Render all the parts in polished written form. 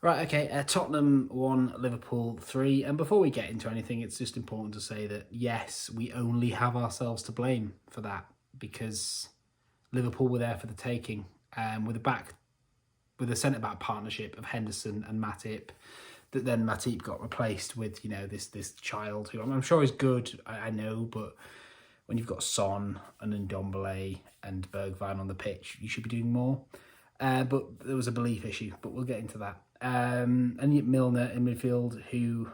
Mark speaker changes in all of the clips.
Speaker 1: Right, okay, Tottenham 1, Liverpool 3. And before we get into anything, it's just important to say that, yes, we only have ourselves to blame for that because Liverpool were there for the taking. With a centre-back partnership of Henderson and Matip, that then Matip got replaced with, this child who I'm sure is good, I know, but when you've got Son and Ndombele and Bergwijn on the pitch, you should be doing more. But there was a belief issue, but we'll get into that. And yet Milner in midfield, who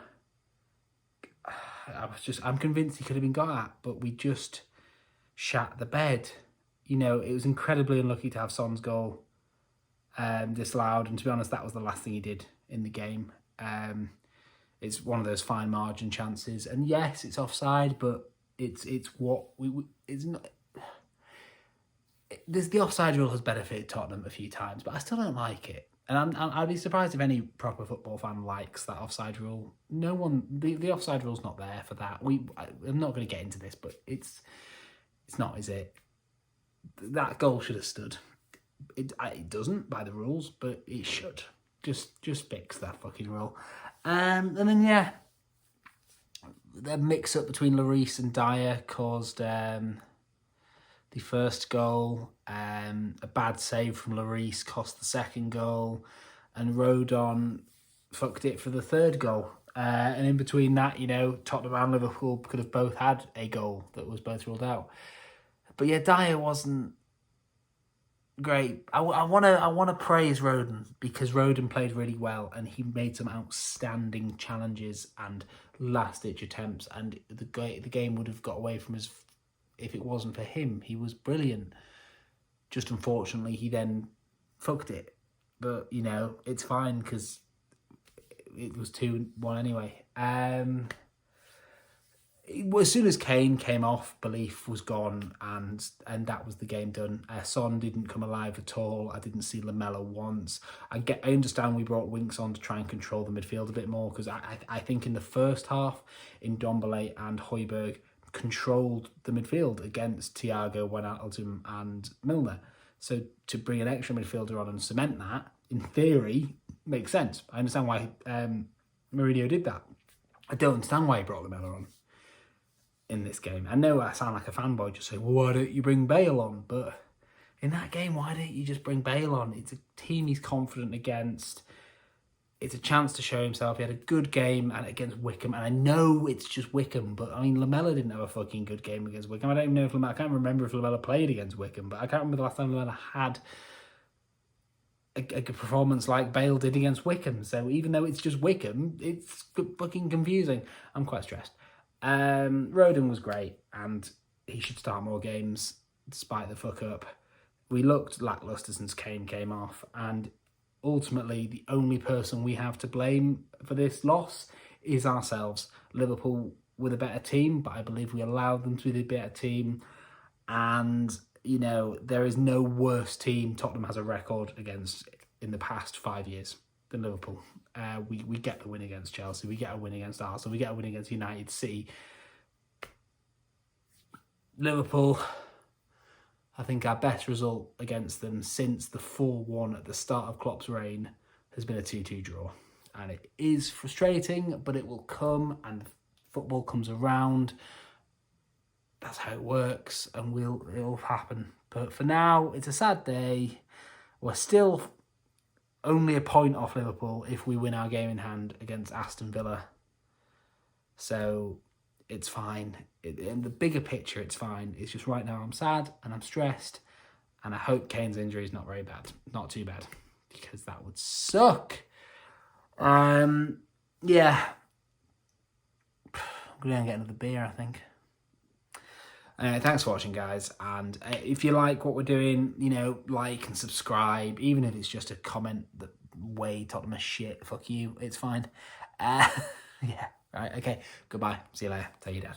Speaker 1: I'm convinced he could have been got at, but we just shat the bed. It was incredibly unlucky to have Son's goal disallowed, and to be honest, that was the last thing he did in the game. It's one of those fine margin chances, and yes, it's offside, but it's not. The offside rule has benefited Tottenham a few times, but I still don't like it. And I'd be surprised if any proper football fan likes that offside rule. No one, the offside rule's not there for that. I'm not going to get into this, but it's not, is it? That goal should have stood. It doesn't by the rules, but it should. Just fix that fucking rule. And then the mix up between Lloris and Dyer caused the first goal. A bad save from Lloris cost the second goal, and Rodon fucked it for the third goal. And in between that, Tottenham and Liverpool could have both had a goal that was both ruled out. But yeah, Dyer wasn't great. I want to praise Rodon because Rodon played really well and he made some outstanding challenges and last-ditch attempts, and the game would have got away from us if it wasn't for him. He was brilliant. Just unfortunately, he then fucked it. But, it's fine because it was 2-1 anyway. As soon as Kane came off, belief was gone, and that was the game done. Son didn't come alive at all. I didn't see Lamela once. I understand we brought Winks on to try and control the midfield a bit more, because I think in the first half, Ndombele and Hojbjerg controlled the midfield against Thiago, Wijnaldum and Milner. So to bring an extra midfielder on and cement that, in theory, makes sense. I understand why Mourinho did that. I don't understand why he brought Lamela on in this game. I know I sound like a fanboy just saying, well, why don't you bring Bale on? But in that game, why don't you just bring Bale on? It's a team he's confident against. It's a chance to show himself. He had a good game against Wickham, and I know it's just Wickham, but I mean, Lamela didn't have a fucking good game against Wickham. I can't remember if Lamela played against Wickham, but I can't remember the last time Lamela had a performance like Bale did against Wickham. So even though it's just Wickham, it's fucking confusing. I'm quite stressed. Rodon was great, and he should start more games despite the fuck up. We looked lacklustre since Kane came off, and ultimately the only person we have to blame for this loss is ourselves. Liverpool were the better team, but I believe we allowed them to be the better team, and there is no worse team Tottenham has a record against in the past 5 years than Liverpool. We get the win against Chelsea, we get a win against Arsenal, we get a win against United, City. Liverpool, I think our best result against them since the 4-1 at the start of Klopp's reign has been a 2-2 draw. And it is frustrating, but it will come, and football comes around. That's how it works, and it'll happen. But for now, it's a sad day. We're still only a point off Liverpool if we win our game in hand against Aston Villa. So it's fine. In the bigger picture, it's fine. It's just right now I'm sad and I'm stressed, and I hope Kane's injury is not very bad. Not too bad, because that would suck. Yeah. I'm going to get another beer, I think. Anyway, thanks for watching, guys. And if you like what we're doing, like and subscribe. Even if it's just a comment that way Tottenham is shit, fuck you, it's fine. Yeah, right, okay. Goodbye. See you later. Tell your dad.